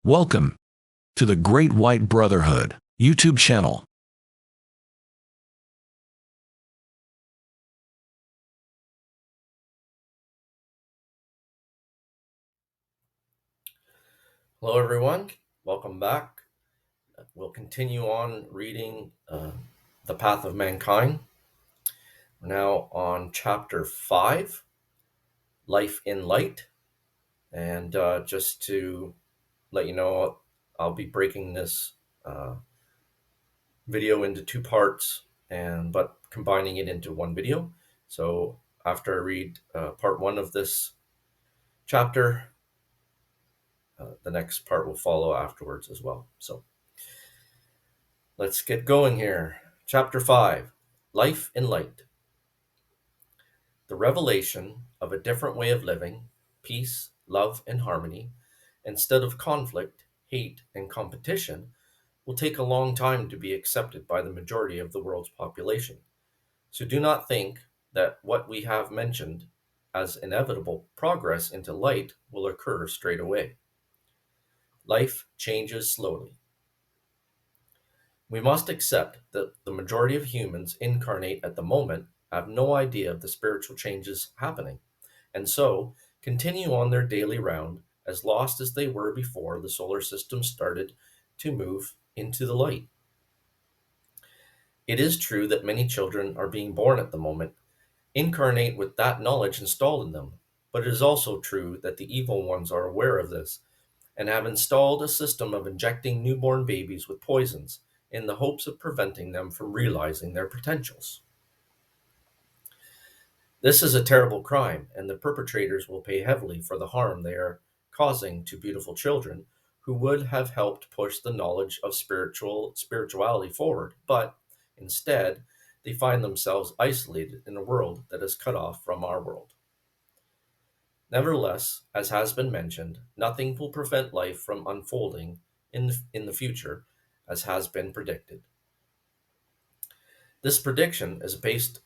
Welcome to the Great White Brotherhood YouTube channel. Hello everyone, welcome back. We'll continue on reading The Path of Mankind. We're now on chapter 5, Life in Light. And just to let you know, I'll be breaking this video into two parts, but combining it into one video. So after I read part 1 of this chapter, the next part will follow afterwards as well. So let's get going here. Chapter 5, Life in Light. The revelation of a different way of living, peace, love, and harmony, instead of conflict, hate, and competition, will take a long time to be accepted by the majority of the world's population. So do not think that what we have mentioned as inevitable progress into light will occur straight away. Life changes slowly. We must accept that the majority of humans incarnate at the moment have no idea of the spiritual changes happening, and so continue on their daily round as lost as they were before the solar system started to move into the light. It is true that many children are being born at the moment, incarnate with that knowledge installed in them, but it is also true that the evil ones are aware of this and have installed a system of injecting newborn babies with poisons in the hopes of preventing them from realizing their potentials. This is a terrible crime, and the perpetrators will pay heavily for the harm they are causing to beautiful children who would have helped push the knowledge of spirituality forward, but instead they find themselves isolated in a world that is cut off from our world. Nevertheless, as has been mentioned, nothing will prevent life from unfolding in the future as has been predicted. This prediction is based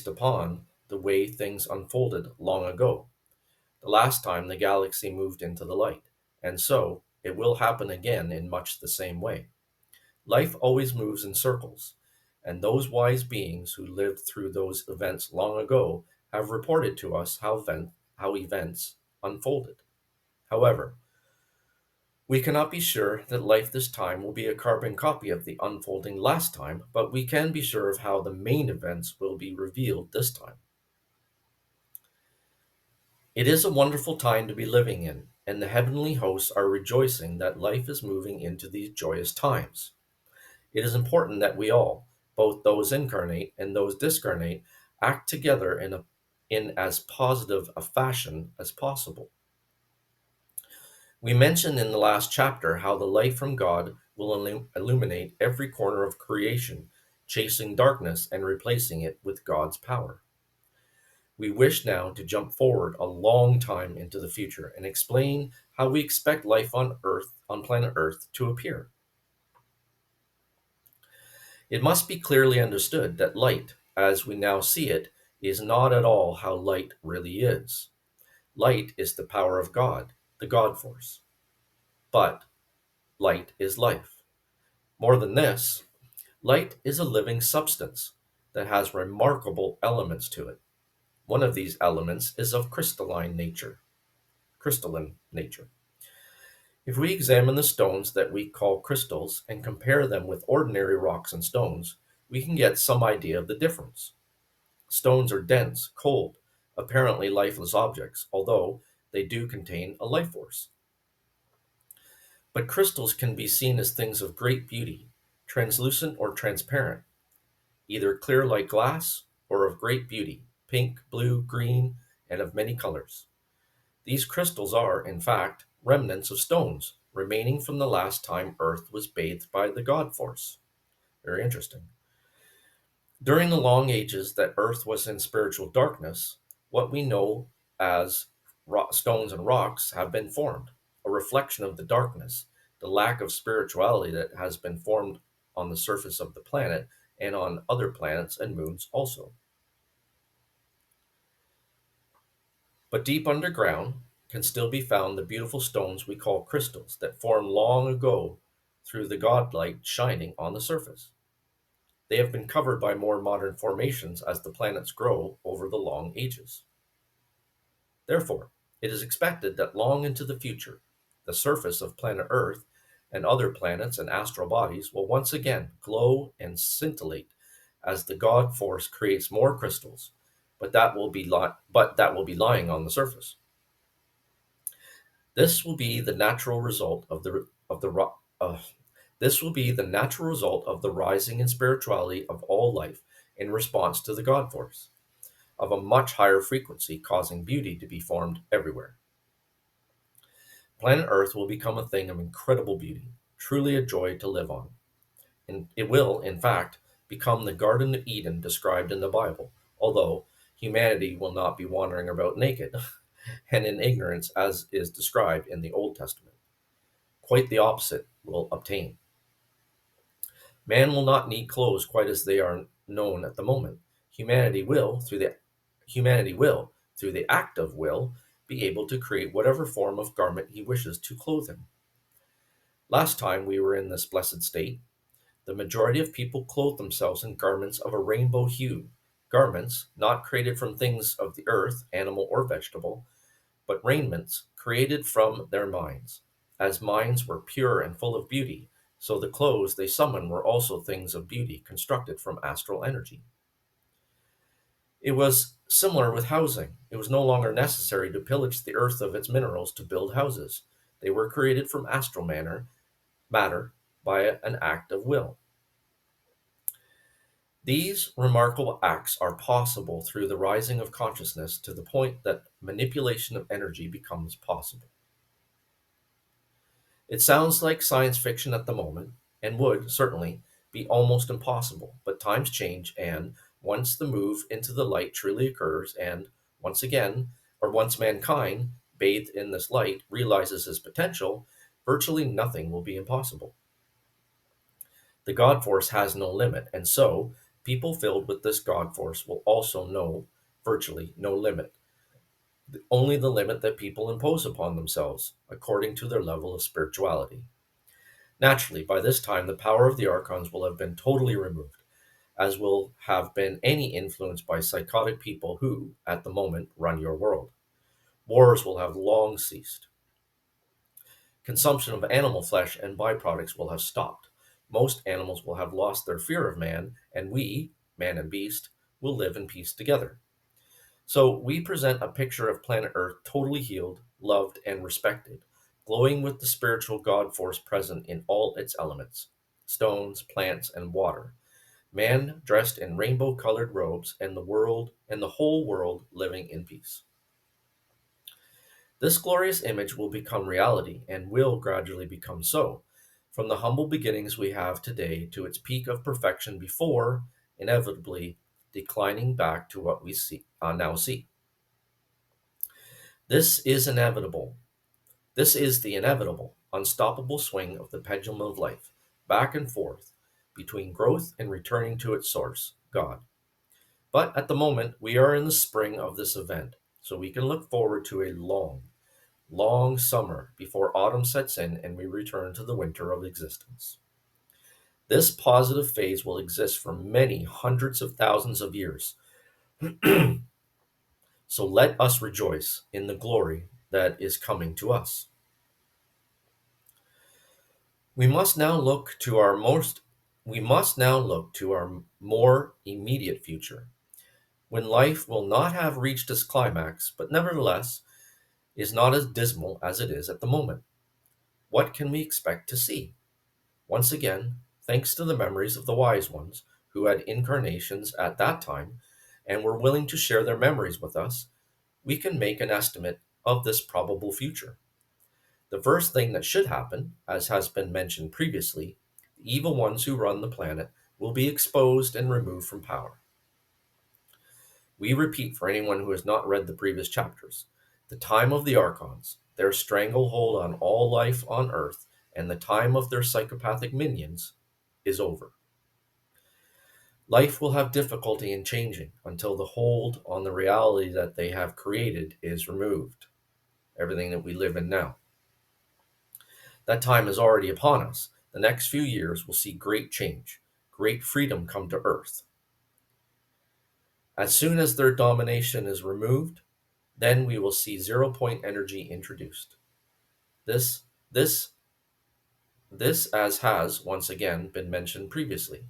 upon the way things unfolded long ago, the last time the galaxy moved into the light, and so it will happen again in much the same way. Life always moves in circles, and those wise beings who lived through those events long ago have reported to us how events unfolded. However, we cannot be sure that life this time will be a carbon copy of the unfolding last time, but we can be sure of how the main events will be revealed this time. It is a wonderful time to be living in, and the heavenly hosts are rejoicing that life is moving into these joyous times. It is important that we all, both those incarnate and those discarnate, act together in as positive a fashion as possible. We mentioned in the last chapter how the light from God will illuminate every corner of creation, chasing darkness and replacing it with God's power. We wish now to jump forward a long time into the future and explain how we expect life on planet Earth, to appear. It must be clearly understood that light, as we now see it, is not at all how light really is. Light is the power of God, the God force. But light is life. More than this, light is a living substance that has remarkable elements to it. One of these elements is of crystalline nature. If we examine the stones that we call crystals and compare them with ordinary rocks and stones, we can get some idea of the difference. Stones are dense, cold, apparently lifeless objects, although they do contain a life force. But crystals can be seen as things of great beauty, translucent or transparent, either clear like glass or of great beauty, pink, blue, green, and of many colors. These crystals are, in fact, remnants of stones remaining from the last time Earth was bathed by the God force. Very interesting. During the long ages that Earth was in spiritual darkness, what we know as stones and rocks have been formed, a reflection of the darkness, the lack of spirituality that has been formed on the surface of the planet and on other planets and moons also. But deep underground, can still be found the beautiful stones we call crystals that formed long ago through the godlight shining on the surface. They have been covered by more modern formations as the planets grow over the long ages. Therefore, it is expected that long into the future, the surface of planet Earth and other planets and astral bodies will once again glow and scintillate as the God force creates more crystals, but that will be lying on the surface. This will be the natural result of the ro- this will be the natural result of the rising in spirituality of all life in response to the God force, of a much higher frequency causing beauty to be formed everywhere. Planet Earth will become a thing of incredible beauty, truly a joy to live on. And it will, in fact, become the Garden of Eden described in the Bible, although humanity will not be wandering about naked and in ignorance as is described in the Old Testament. Quite the opposite will obtain. Man will not need clothes quite as they are known at the moment. Humanity will, through the act of will, be able to create whatever form of garment he wishes to clothe him. Last time we were in this blessed state, the majority of people clothed themselves in garments of a rainbow hue, garments not created from things of the earth, animal or vegetable, but raiments created from their minds. As minds were pure and full of beauty, so the clothes they summoned were also things of beauty constructed from astral energy. It was similar with housing. It was no longer necessary to pillage the earth of its minerals to build houses. They were created from astral matter by an act of will. These remarkable acts are possible through the rising of consciousness to the point that manipulation of energy becomes possible. It sounds like science fiction at the moment, and would, certainly, be almost impossible, but times change, and once the move into the light truly occurs, and once again, or once mankind, bathed in this light, realizes his potential, virtually nothing will be impossible. The God force has no limit, and so people filled with this God force will also know virtually no limit, only the limit that people impose upon themselves according to their level of spirituality. Naturally, by this time, the power of the archons will have been totally removed, as will have been any influence by psychotic people who, at the moment, run your world. Wars will have long ceased. Consumption of animal flesh and byproducts will have stopped. Most animals will have lost their fear of man, and we, man and beast, will live in peace together. So we present a picture of planet Earth totally healed, loved, and respected, glowing with the spiritual God force present in all its elements stones, plants, and water. Man dressed in rainbow colored robes, and the whole world living in peace. This glorious image will become reality and will gradually become so, from the humble beginnings we have today to its peak of perfection before, inevitably, declining back to what we now see. This is inevitable. This is the inevitable, unstoppable swing of the pendulum of life, back and forth, between growth and returning to its source, God. But at the moment, we are in the spring of this event, so we can look forward to a long, long summer before autumn sets in and we return to the winter of existence. This positive phase will exist for many hundreds of thousands of years. So let us rejoice in the glory that is coming to us. We must now look to our more immediate future, when life will not have reached its climax, but nevertheless is not as dismal as it is at the moment. What can we expect to see? Once again, thanks to the memories of the wise ones who had incarnations at that time and were willing to share their memories with us, we can make an estimate of this probable future. The first thing that should happen, as has been mentioned previously, the evil ones who run the planet will be exposed and removed from power. We repeat for anyone who has not read the previous chapters the time of the Archons, their stranglehold on all life on Earth, and the time of their psychopathic minions is over. Life will have difficulty in changing until the hold on the reality that they have created is removed. everything that we live in now. That time is already upon us. The next few years will see great change, great freedom come to Earth. As soon as their domination is removed, then we will see 0 point energy introduced. This, this, this, as has once again been mentioned previously,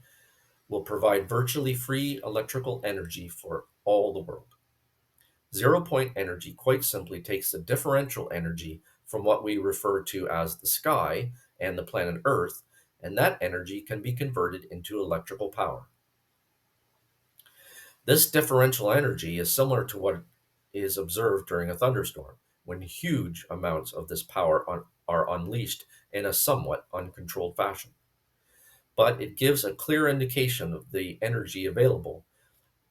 will provide virtually free electrical energy for all the world. 0 point energy quite simply takes the differential energy from what we refer to as the sky and the planet Earth, and that energy can be converted into electrical power. This differential energy is similar to what is observed during a thunderstorm, when huge amounts of this power are unleashed in a somewhat uncontrolled fashion. But it gives a clear indication of the energy available.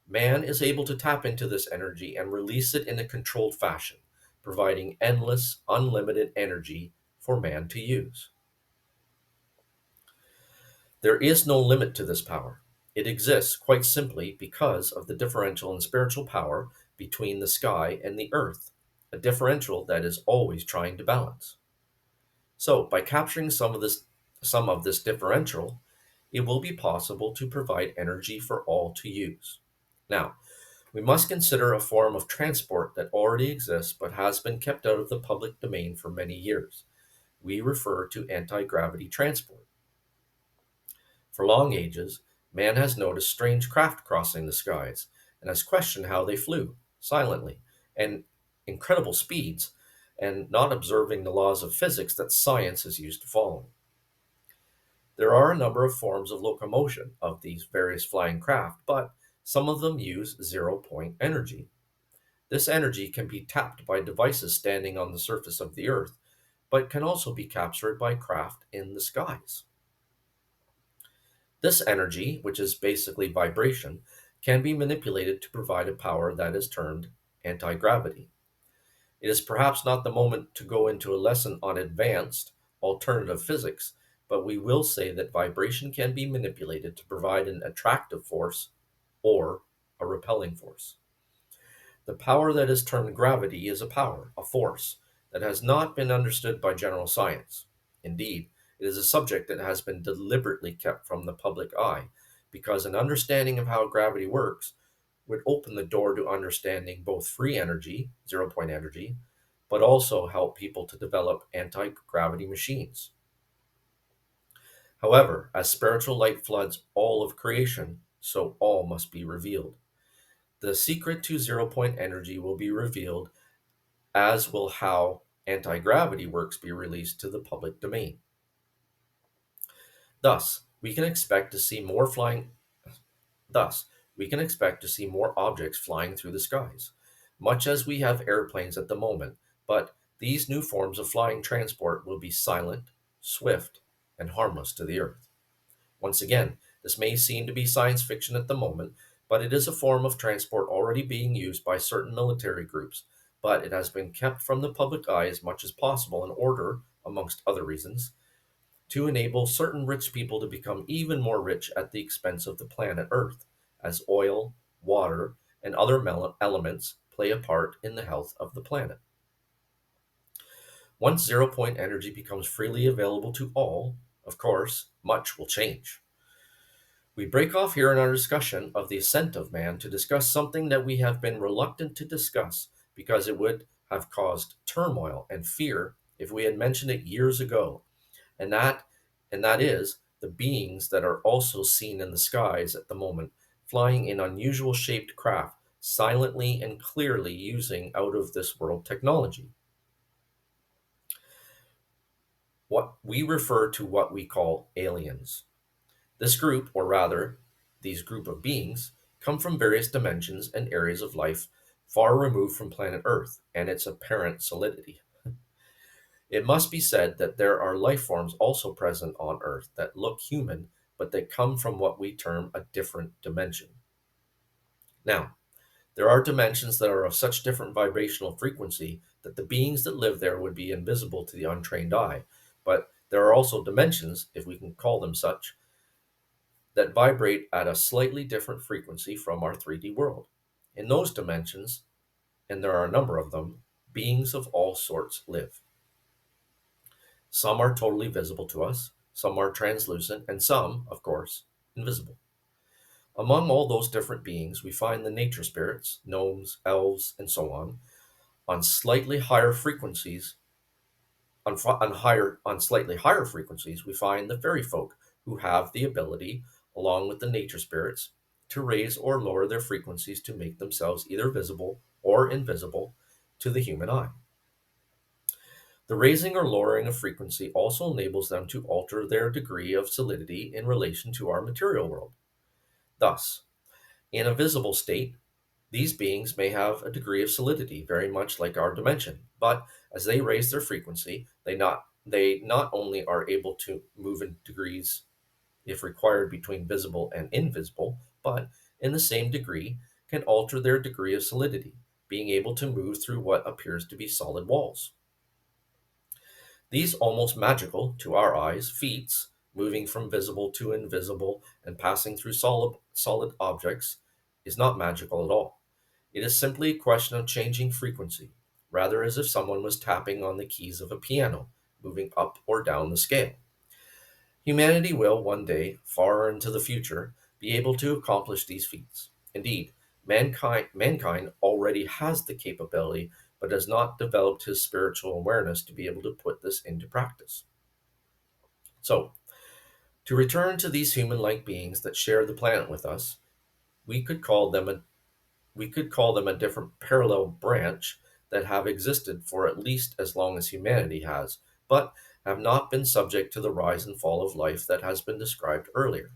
Man is able to tap into this energy and release it in a controlled fashion, providing endless, unlimited energy for man to use. There is no limit to this power. It exists quite simply because of the differential in spiritual power between the sky and the earth, a differential that is always trying to balance. So, by capturing some of this differential, it will be possible to provide energy for all to use. Now, we must consider a form of transport that already exists but has been kept out of the public domain for many years. We refer to anti-gravity transport. For long ages, man has noticed strange craft crossing the skies and has questioned how they flew, silently, and incredible speeds, and not observing the laws of physics that science is used to follow. There are a number of forms of locomotion of these various flying craft, but some of them use 0 point energy. This energy can be tapped by devices standing on the surface of the Earth, but can also be captured by craft in the skies. This energy, which is basically vibration, can be manipulated to provide a power that is termed anti-gravity. It is perhaps not the moment to go into a lesson on advanced alternative physics, but we will say that vibration can be manipulated to provide an attractive force or a repelling force. The power that is termed gravity is a power, a force, that has not been understood by general science. Indeed, it is a subject that has been deliberately kept from the public eye, because an understanding of how gravity works would open the door to understanding both free energy, 0 point energy, but also help people to develop anti gravity machines. However, as spiritual light floods all of creation, so all must be revealed. The secret to 0 point energy will be revealed, as will how anti gravity works be released to the public domain. Thus, we can expect to see more flying Thus, we can expect to see more objects flying through the skies, much as we have airplanes at the moment, but these new forms of flying transport will be silent, swift, and harmless to the earth. Once again, this may seem to be science fiction at the moment, but it is a form of transport already being used by certain military groups, but it has been kept from the public eye as much as possible in order, amongst other reasons, to enable certain rich people to become even more rich at the expense of the planet Earth, as oil, water, and other elements play a part in the health of the planet. Once 0 point energy becomes freely available to all, of course, much will change. We break off here in our discussion of the ascent of man to discuss something that we have been reluctant to discuss because it would have caused turmoil and fear if we had mentioned it years ago, and that is the beings that are also seen in the skies at the moment, flying in unusual shaped craft, silently and clearly using out of this world technology. What we refer to what we call aliens. This group, or rather, these group of beings, come from various dimensions and areas of life far removed from planet Earth and its apparent solidity. It must be said that there are life forms also present on Earth that look human, but they come from what we term a different dimension. Now, there are dimensions that are of such different vibrational frequency that the beings that live there would be invisible to the untrained eye, but there are also dimensions, if we can call them such, that vibrate at a slightly different frequency from our 3D world. In those dimensions, and there are a number of them, beings of all sorts live. Some are totally visible to us, some are translucent, and some, of course, invisible. Among all those different beings, we find the nature spirits, gnomes, elves, and so on slightly higher frequencies. On slightly higher frequencies, we find the fairy folk who have the ability, along with the nature spirits, to raise or lower their frequencies to make themselves either visible or invisible to the human eye. The raising or lowering of frequency also enables them to alter their degree of solidity in relation to our material world. Thus, in a visible state, these beings may have a degree of solidity, very much like our dimension, but as they raise their frequency, they not only are able to move in degrees, if required, between visible and invisible, but in the same degree can alter their degree of solidity, being able to move through what appears to be solid walls. These almost magical, to our eyes, feats, moving from visible to invisible and passing through solid objects, is not magical at all. It is simply a question of changing frequency, rather as if someone was tapping on the keys of a piano, moving up or down the scale. Humanity will one day, far into the future, be able to accomplish these feats. Indeed, mankind already has the capability, but has not developed his spiritual awareness to be able to put this into practice. So, to return to these human-like beings that share the planet with us, we could call them a we could call them a different parallel branch that have existed for at least as long as humanity has, but have not been subject to the rise and fall of life that has been described earlier.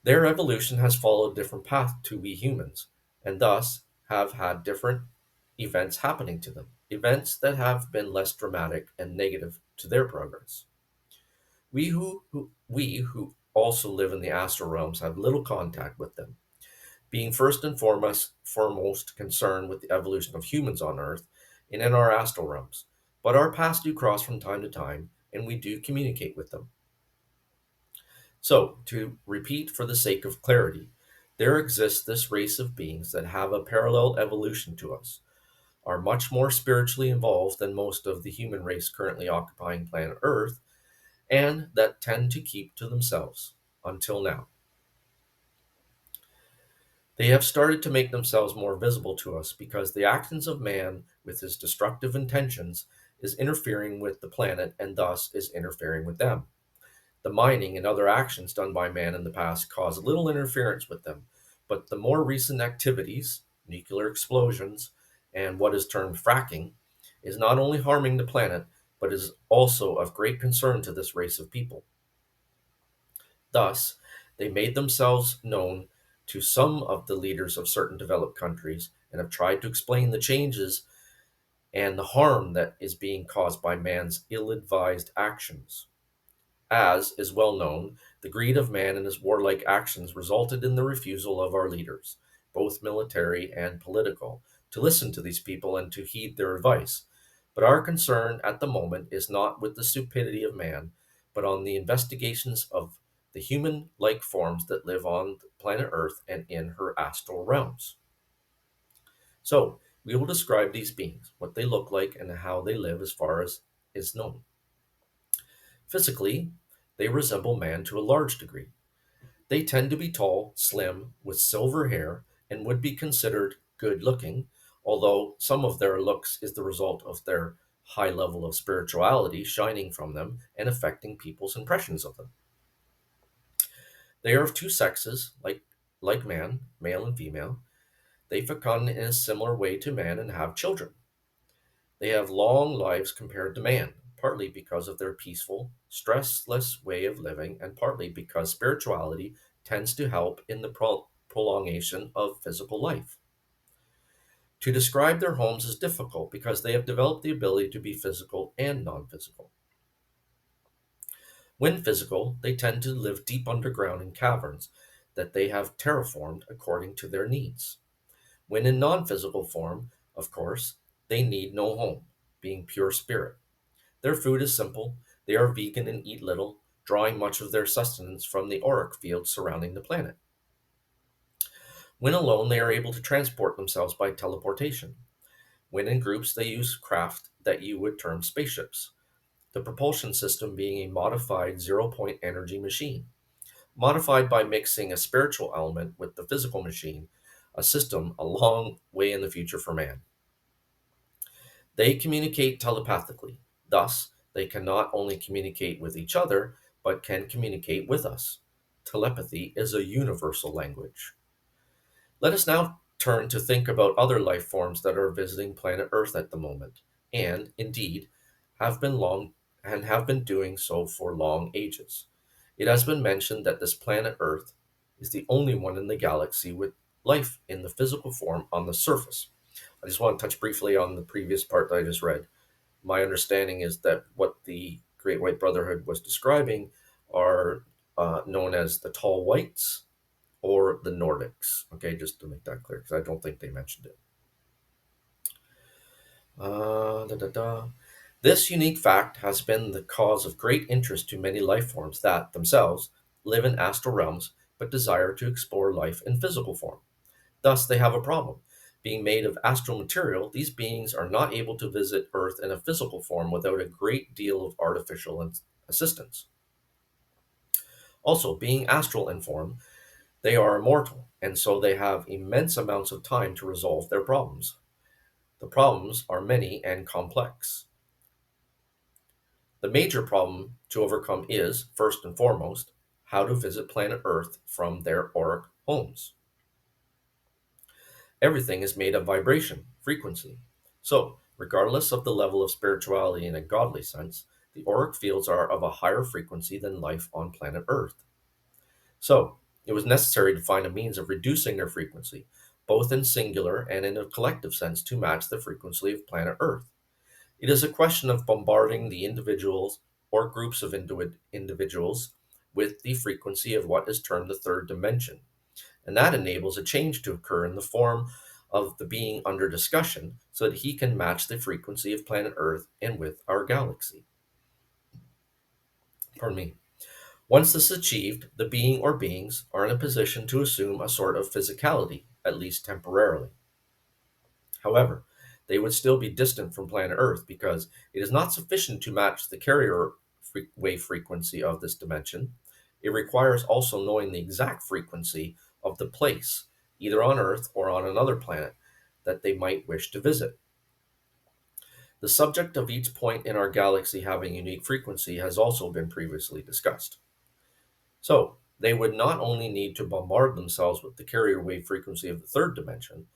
Their evolution has followed a different path to we humans, and thus have had different events happening to them, events that have been less dramatic and negative to their progress. We who also live in the astral realms have little contact with them, being first and foremost concerned with the evolution of humans on Earth and in our astral realms. But our paths do cross from time to time, and we do communicate with them. So, to repeat for the sake of clarity, there exists this race of beings that have a parallel evolution to us, are much more spiritually involved than most of the human race currently occupying planet Earth, and that tend to keep to themselves until now. They have started to make themselves more visible to us because the actions of man with his destructive intentions is interfering with the planet and thus is interfering with them. The mining and other actions done by man in the past cause little interference with them, but the more recent activities, nuclear explosions, and what is termed fracking, is not only harming the planet, but is also of great concern to this race of people. Thus, they made themselves known to some of the leaders of certain developed countries and have tried to explain the changes and the harm that is being caused by man's ill advised actions. As is well known, the greed of man and his warlike actions resulted in the refusal of our leaders, both military and political, to listen to these people and to heed their advice. But our concern at the moment is not with the stupidity of man, but on the investigations of the human like forms that live on planet Earth and in her astral realms. So, we will describe these beings, what they look like, and how they live as far as is known. Physically, they resemble man to a large degree. They tend to be tall, slim, with silver hair, and would be considered good looking, although some of their looks is the result of their high level of spirituality shining from them and affecting people's impressions of them. They are of two sexes, like man, male and female. They fecund in a similar way to man and have children. They have long lives compared to man, partly because of their peaceful, stressless way of living, and partly because spirituality tends to help in the prolongation of physical life. To describe their homes is difficult because they have developed the ability to be physical and non physical. When physical, they tend to live deep underground in caverns that they have terraformed according to their needs. When in non physical form, of course, they need no home, being pure spirit. Their food is simple, they are vegan and eat little, drawing much of their sustenance from the auric fields surrounding the planet. When alone, they are able to transport themselves by teleportation. When in groups, they use craft that you would term spaceships, the propulsion system being a modified zero-point energy machine, modified by mixing a spiritual element with the physical machine, a system a long way in the future for man. They communicate telepathically. Thus, they can not only communicate with each other, but can communicate with us. Telepathy is a universal language. Let us now turn to think about other life forms that are visiting planet Earth at the moment, and indeed have been doing so for long ages. It has been mentioned that this planet Earth is the only one in the galaxy with life in the physical form on the surface. I just want to touch briefly on the previous part that I just read. My understanding is that what the Great White Brotherhood was describing are known as the Tall Whites or the Nordics. Okay, just to make that clear, because I don't think they mentioned it. Da, da, da. This unique fact has been the cause of great interest to many life forms that, themselves, live in astral realms but desire to explore life in physical form. Thus, they have a problem. Being made of astral material, these beings are not able to visit Earth in a physical form without a great deal of artificial assistance. Also, being astral in form, they are immortal, and so they have immense amounts of time to resolve their problems. The problems are many and complex. The major problem to overcome is, first and foremost, how to visit planet Earth from their auric homes. Everything is made of vibration, frequency. So, regardless of the level of spirituality in a godly sense, the auric fields are of a higher frequency than life on planet Earth. So, it was necessary to find a means of reducing their frequency, both in singular and in a collective sense, to match the frequency of planet Earth. It is a question of bombarding the individuals or groups of individuals with the frequency of what is termed the third dimension, and that enables a change to occur in the form of the being under discussion so that he can match the frequency of planet Earth and with our galaxy. Pardon me. Once this is achieved, the being or beings are in a position to assume a sort of physicality, at least temporarily. However, they would still be distant from planet Earth because it is not sufficient to match the carrier wave frequency of this dimension. It requires also knowing the exact frequency of the place, either on Earth or on another planet, that they might wish to visit. The subject of each point in our galaxy having unique frequency has also been previously discussed. So, they would not only need to bombard themselves with the carrier wave frequency of the third dimension,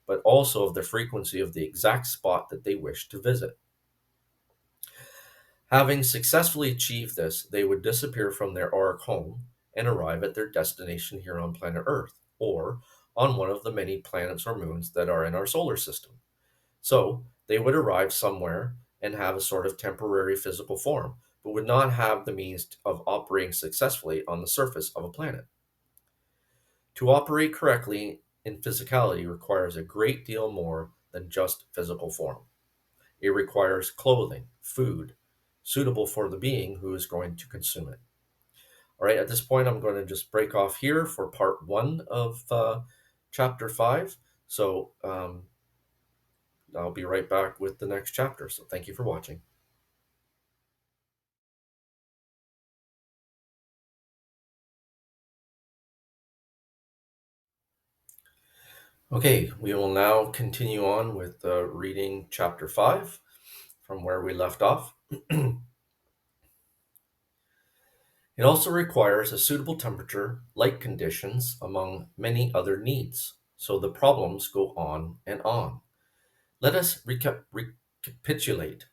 but also of the frequency of the exact spot that they wish to visit. Having successfully achieved this, they would disappear from their auric home and arrive at their destination here on planet Earth, or on one of the many planets or moons that are in our solar system. So, they would arrive somewhere and have a sort of temporary physical form, but would not have the means of operating successfully on the surface of a planet. To operate correctly in physicality requires a great deal more than just physical form. It requires clothing, food, suitable for the being who is going to consume it. All right, at this point, I'm going to just break off here for part one of chapter 5. So I'll be right back with the next chapter. So thank you for watching. Okay, we will now continue on with reading chapter 5 from where we left off. It also requires a suitable temperature, light conditions, among many other needs. So the problems go on and on. Let us recapitulate.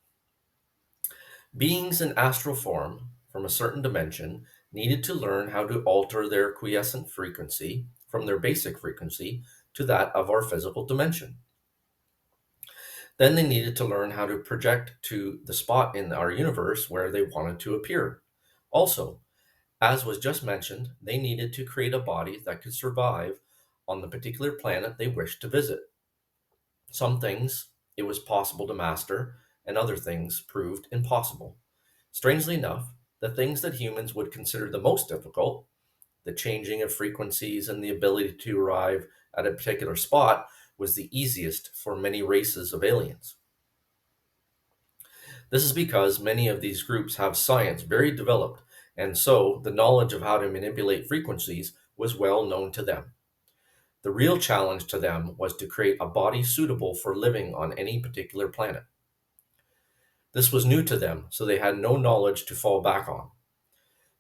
Beings in astral form from a certain dimension needed to learn how to alter their quiescent frequency from their basic frequency to that of our physical dimension. Then they needed to learn how to project to the spot in our universe where they wanted to appear. Also, as was just mentioned, they needed to create a body that could survive on the particular planet they wished to visit. Some things it was possible to master, and other things proved impossible. Strangely enough, the things that humans would consider the most difficult, the changing of frequencies and the ability to arrive at a particular spot, was the easiest for many races of aliens. This is because many of these groups have science very developed, and so the knowledge of how to manipulate frequencies was well known to them. The real challenge to them was to create a body suitable for living on any particular planet. This was new to them, so they had no knowledge to fall back on.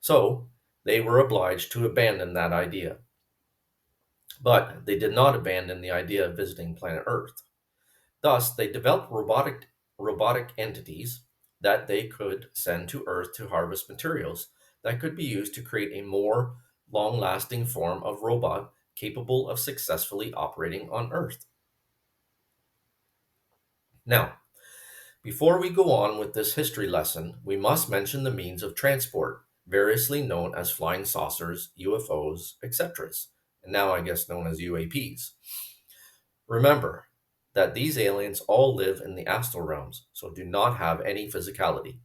So, they were obliged to abandon that idea. But they did not abandon the idea of visiting planet Earth. Thus, they developed robotic entities that they could send to Earth to harvest materials that could be used to create a more long lasting form of robot capable of successfully operating on Earth. Now, before we go on with this history lesson, we must mention the means of transport, variously known as flying saucers, UFOs, etc., and now I guess known as UAPs. Remember that these aliens all live in the astral realms, so do not have any physicality.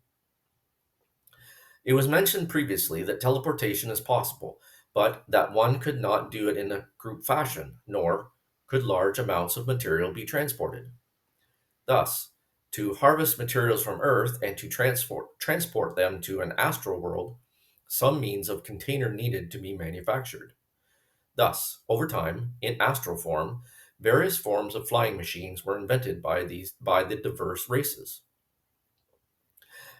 It was mentioned previously that teleportation is possible, but that one could not do it in a group fashion, nor could large amounts of material be transported. Thus, to harvest materials from Earth and to transport them to an astral world, some means of container needed to be manufactured. Thus, over time, in astral form, various forms of flying machines were invented by the diverse races.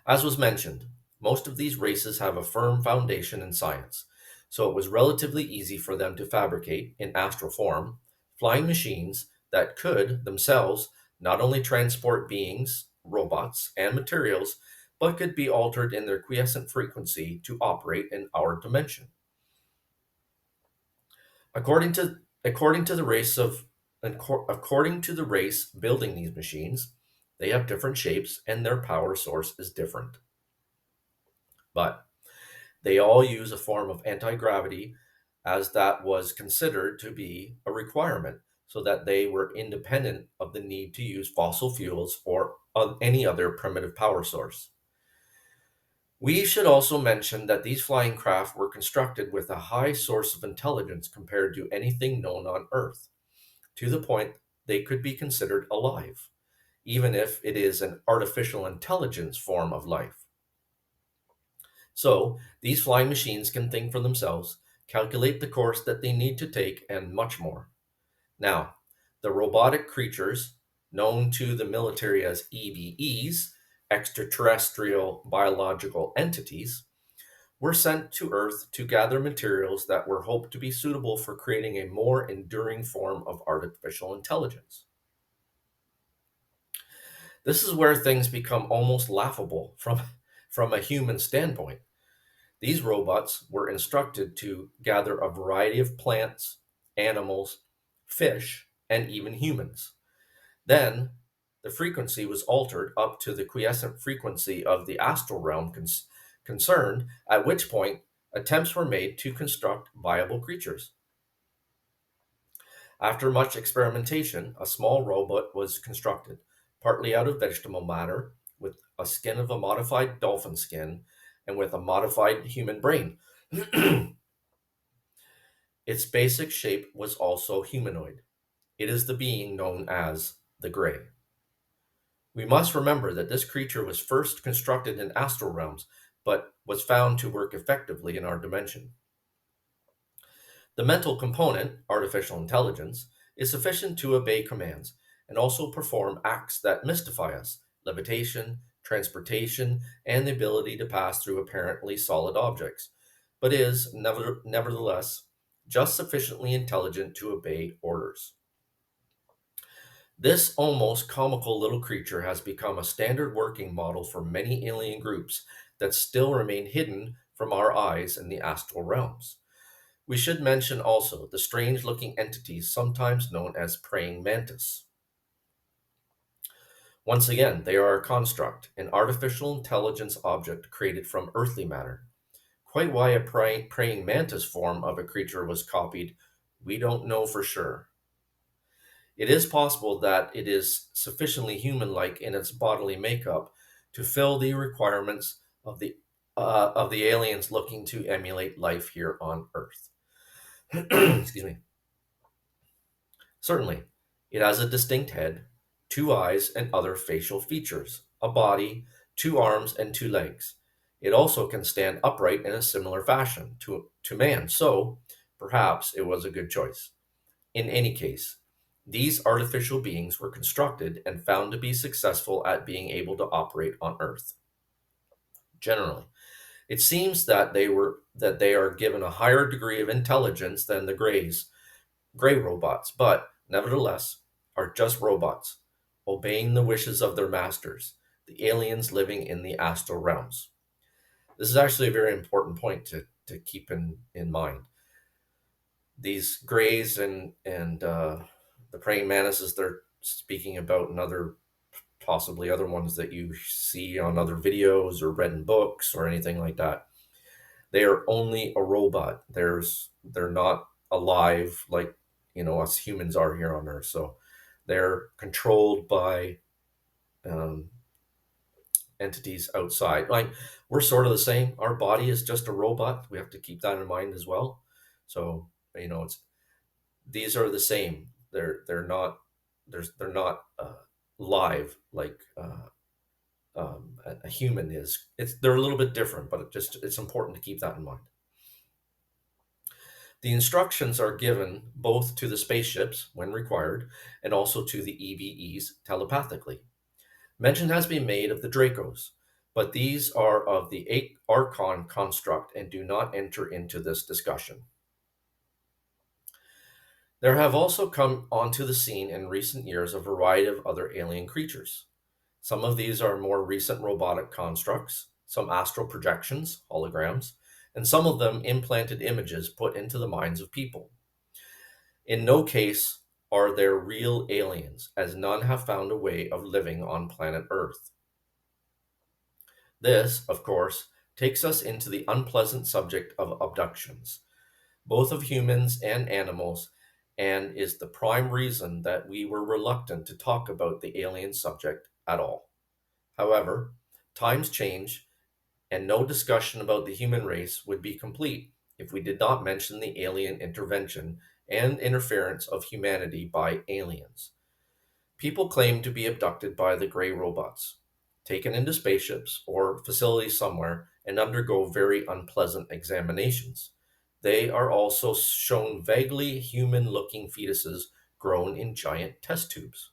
As was mentioned, most of these races have a firm foundation in science, so it was relatively easy for them to fabricate, in astral form, flying machines that could themselves not only transport beings, robots, and materials, but could be altered in their quiescent frequency to operate in our dimension. According to the race of according to the race building these machines, they have different shapes and their power source is different. But they all use a form of anti-gravity as that was considered to be a requirement so that they were independent of the need to use fossil fuels or of any other primitive power source. We should also mention that these flying craft were constructed with a high source of intelligence compared to anything known on Earth, to the point they could be considered alive, even if it is an artificial intelligence form of life. So, these flying machines can think for themselves, calculate the course that they need to take, and much more. Now, the robotic creatures, known to the military as EBEs, extraterrestrial biological entities, were sent to Earth to gather materials that were hoped to be suitable for creating a more enduring form of artificial intelligence. This is where things become almost laughable from a human standpoint. These robots were instructed to gather a variety of plants, animals, fish, and even humans. Then, the frequency was altered up to the quiescent frequency of the astral realm concerned, at which point attempts were made to construct viable creatures. After much experimentation, a small robot was constructed, partly out of vegetable matter, with a skin of a modified dolphin skin, and with a modified human brain. Its basic shape was also humanoid. It is the being known as the Grey. We must remember that this creature was first constructed in astral realms, but was found to work effectively in our dimension. The mental component, artificial intelligence, is sufficient to obey commands and also perform acts that mystify us: levitation, transportation, and the ability to pass through apparently solid objects, but is nevertheless just sufficiently intelligent to obey orders. This almost comical little creature has become a standard working model for many alien groups that still remain hidden from our eyes in the astral realms. We should mention also the strange looking entities sometimes known as praying mantis. Once again, they are a construct, an artificial intelligence object created from earthly matter. Quite why a praying mantis form of a creature was copied, we don't know for sure. It is possible that it is sufficiently human like in its bodily makeup to fill the requirements of the aliens looking to emulate life here on Earth. Excuse me. Certainly, It has a distinct head, two eyes, and other facial features, a body, two arms, and two legs. It also can stand upright in a similar fashion to man, so perhaps it was a good choice. In any case, these artificial beings were constructed and found to be successful at being able to operate on Earth. Generally, it seems that they are given a higher degree of intelligence than the gray robots, but nevertheless are just robots, obeying the wishes of their masters, the aliens living in the astral realms. This is actually a very important point to keep in mind. These grays and the praying mantises they're speaking about, and other possibly other ones that you see on other videos or read in books or anything like that. They are only a robot. They're not alive like us humans are here on Earth. So they're controlled by um, entities outside. Like we're sort of the same. Our body is just a robot. We have to keep that in mind as well. So it's these are the same. They're not they're not live like a human is. They're a little bit different, but it's important to keep that in mind. The instructions are given both to the spaceships when required and also to the EVEs telepathically. Mention has been made of the Dracos, but these are of the Archon construct and do not enter into this discussion. There have also come onto the scene in recent years a variety of other alien creatures. Some of these are more recent robotic constructs, some astral projections, holograms, and some of them implanted images put into the minds of people. In no case are there real aliens, as none have found a way of living on planet Earth. This, of course, takes us into the unpleasant subject of abductions, both of humans and animals, and is the prime reason that we were reluctant to talk about the alien subject at all. However, times change, and no discussion about the human race would be complete if we did not mention the alien intervention and interference of humanity by aliens. People claim to be abducted by the gray robots, taken into spaceships or facilities somewhere, and undergo very unpleasant examinations. They are also shown vaguely human looking fetuses grown in giant test tubes.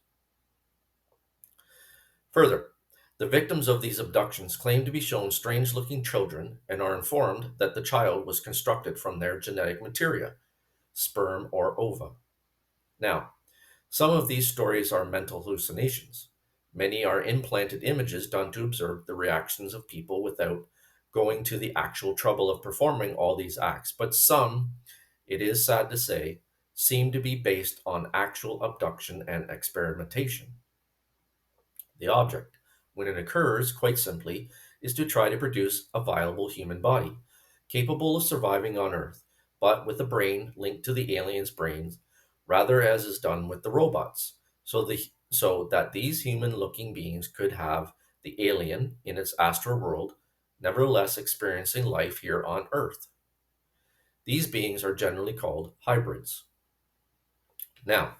Further, the victims of these abductions claim to be shown strange looking children and are informed that the child was constructed from their genetic materia, sperm or ova. Now, some of these stories are mental hallucinations. Many are implanted images done to observe the reactions of people without going to the actual trouble of performing all these acts, but some, it is sad to say, seem to be based on actual abduction and experimentation. The object, when it occurs, quite simply, is to try to produce a viable human body, capable of surviving on Earth, but with a brain linked to the aliens' brains, rather as is done with the robots, so that these human-looking beings could have the alien in its astral world, nevertheless experiencing life here on Earth. These beings are generally called hybrids. Now,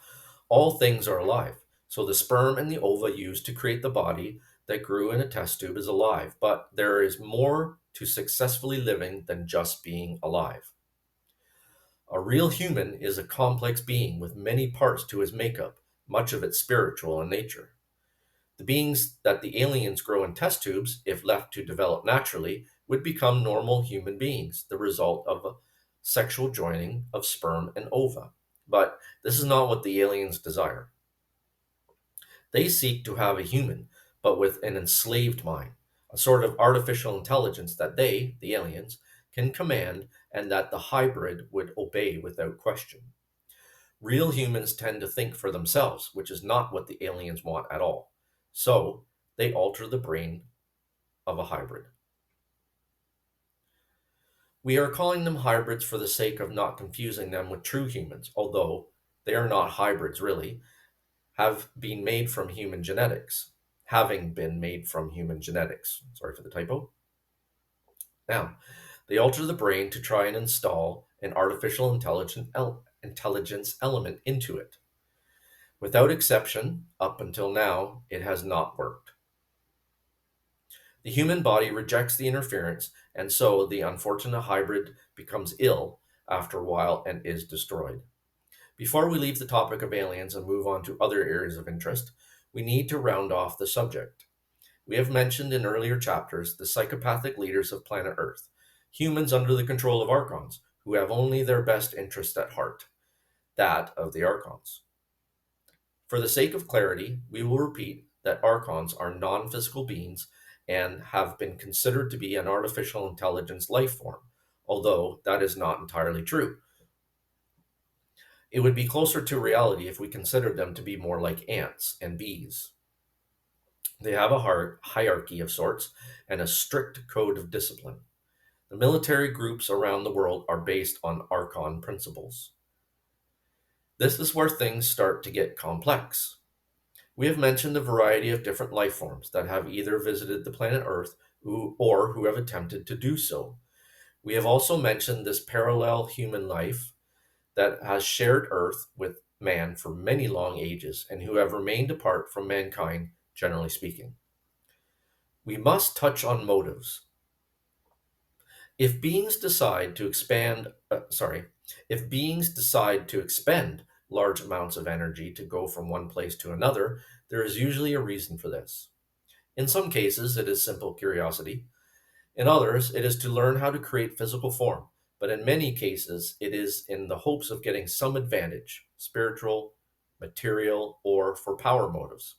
all things are alive. So the sperm and the ova used to create the body that grew in a test tube is alive, but there is more to successfully living than just being alive. A real human is a complex being with many parts to his makeup, much of it spiritual in nature. The beings that the aliens grow in test tubes, if left to develop naturally, would become normal human beings, the result of a sexual joining of sperm and ova. But this is not what the aliens desire. They seek to have a human, but with an enslaved mind, a sort of artificial intelligence that they, the aliens, can command and that the hybrid would obey without question. Real humans tend to think for themselves, which is not what the aliens want at all. So, they alter the brain of a hybrid. We are calling them hybrids for the sake of not confusing them with true humans, although they are not hybrids really, have been made from human genetics. Having been made from human genetics. Sorry for the typo. Now, they alter the brain to try and install an artificial intelligence element into it. Without exception, up until now, it has not worked. The human body rejects the interference, and so the unfortunate hybrid becomes ill after a while and is destroyed. Before we leave the topic of aliens and move on to other areas of interest, we need to round off the subject. We have mentioned in earlier chapters the psychopathic leaders of planet Earth, humans under the control of archons, who have only their best interest at heart, that of the archons. For the sake of clarity, we will repeat that archons are non physical beings and have been considered to be an artificial intelligence life form, although that is not entirely true. It would be closer to reality if we considered them to be more like ants and bees. They have a hierarchy of sorts and a strict code of discipline. The military groups around the world are based on archon principles. This is where things start to get complex. We have mentioned a variety of different life forms that have either visited the planet Earth or who have attempted to do so. We have also mentioned this parallel human life that has shared Earth with man for many long ages and who have remained apart from mankind, generally speaking. We must touch on motives. If beings decide to if beings decide to expend large amounts of energy to go from one place to another, there is usually a reason for this. In some cases, it is simple curiosity. In others, it is to learn how to create physical form. But in many cases, it is in the hopes of getting some advantage, spiritual, material, or for power motives.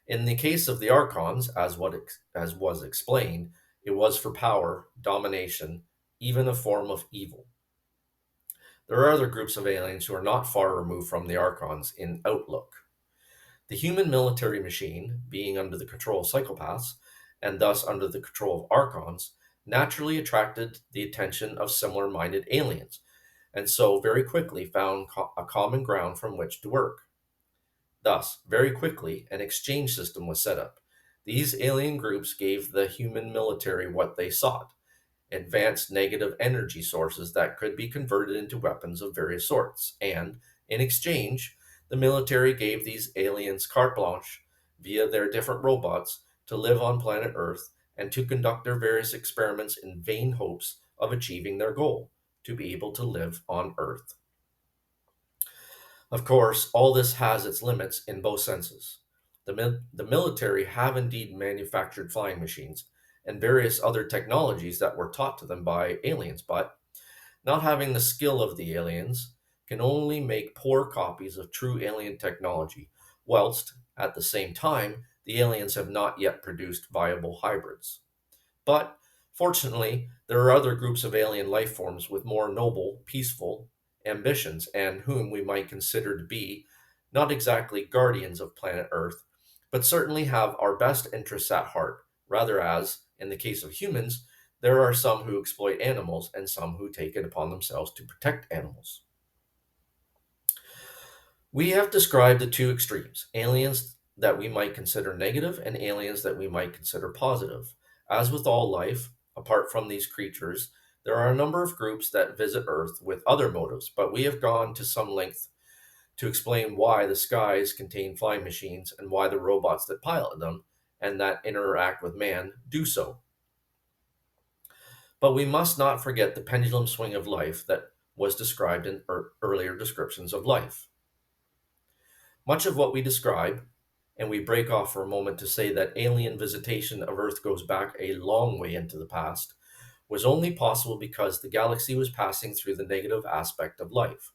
In the case of the archons, as was explained, it was for power, domination, even a form of evil. There are other groups of aliens who are not far removed from the archons in outlook. The human military machine, being under the control of psychopaths, and thus under the control of archons, naturally attracted the attention of similar minded aliens, and so very quickly found a common ground from which to work. Thus, very quickly, an exchange system was set up. These alien groups gave the human military what they sought: advanced negative energy sources that could be converted into weapons of various sorts, and, in exchange, the military gave these aliens carte blanche via their different robots to live on planet Earth and to conduct their various experiments in vain hopes of achieving their goal: to be able to live on Earth. Of course, all this has its limits in both senses. The military have indeed manufactured flying machines and various other technologies that were taught to them by aliens, but not having the skill of the aliens can only make poor copies of true alien technology, whilst, at the same time, the aliens have not yet produced viable hybrids. But fortunately, there are other groups of alien life forms with more noble, peaceful ambitions, and whom we might consider to be not exactly guardians of planet Earth, but certainly have our best interests at heart, rather as, in the case of humans, there are some who exploit animals and some who take it upon themselves to protect animals. We have described the two extremes: aliens that we might consider negative and aliens that we might consider positive. As with all life, apart from these creatures, there are a number of groups that visit Earth with other motives, but we have gone to some length to explain why the skies contain flying machines and why the robots that pilot them and that interact with man do so. But we must not forget the pendulum swing of life that was described in earlier descriptions of life. Much of what we describe, and we break off for a moment to say that alien visitation of Earth goes back a long way into the past, was only possible because the galaxy was passing through the negative aspect of life.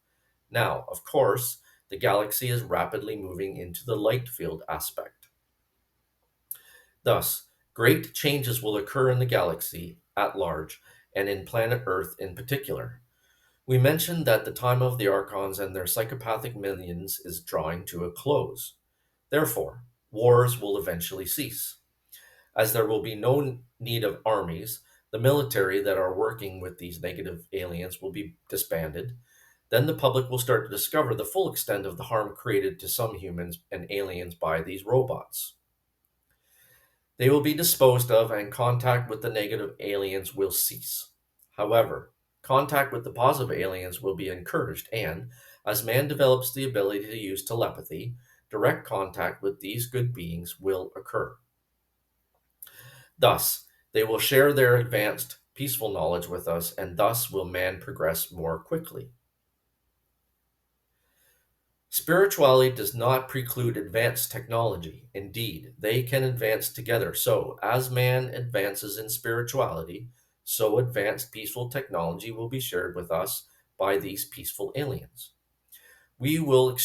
Now, of course, the galaxy is rapidly moving into the light field aspect. Thus, great changes will occur in the galaxy at large and in planet Earth in particular. We mentioned that the time of the Archons and their psychopathic minions is drawing to a close. Therefore, wars will eventually cease. As there will be no need of armies, the military that are working with these negative aliens will be disbanded. Then the public will start to discover the full extent of the harm created to some humans and aliens by these robots. They will be disposed of, and contact with the negative aliens will cease. However, contact with the positive aliens will be encouraged, and, As man develops the ability to use telepathy, direct contact with these good beings will occur. Thus, they will share their advanced, peaceful knowledge with us, and thus will man progress more quickly. Spirituality does not preclude advanced technology. Indeed, they can advance together. So, as man advances in spirituality, so advanced peaceful technology will be shared with us by these peaceful aliens. We will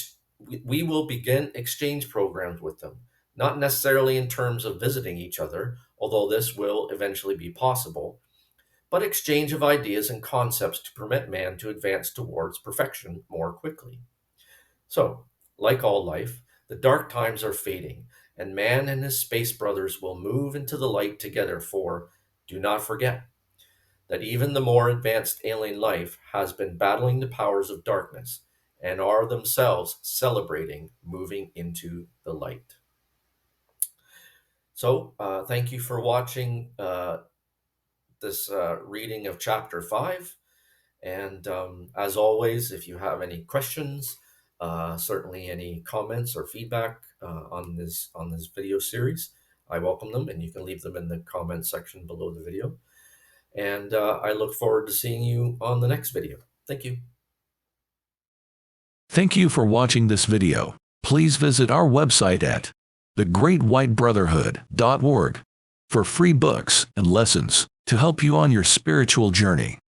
we will begin exchange programs with them, not necessarily in terms of visiting each other, although this will eventually be possible, but exchange of ideas and concepts to permit man to advance towards perfection more quickly. So, like all life, the dark times are fading, and man and his space brothers will move into the light together. For do not forget that even the more advanced alien life has been battling the powers of darkness and are themselves celebrating moving into the light. So, thank you for watching this reading of chapter 5. And as always, if you have any questions, certainly any comments or feedback on this video series, I welcome them, and you can leave them in the comment section below the video. And I look forward to seeing you on the next video. Thank you. Thank you for watching this video. Please visit our website at thegreatwhitebrotherhood.org for free books and lessons to help you on your spiritual journey.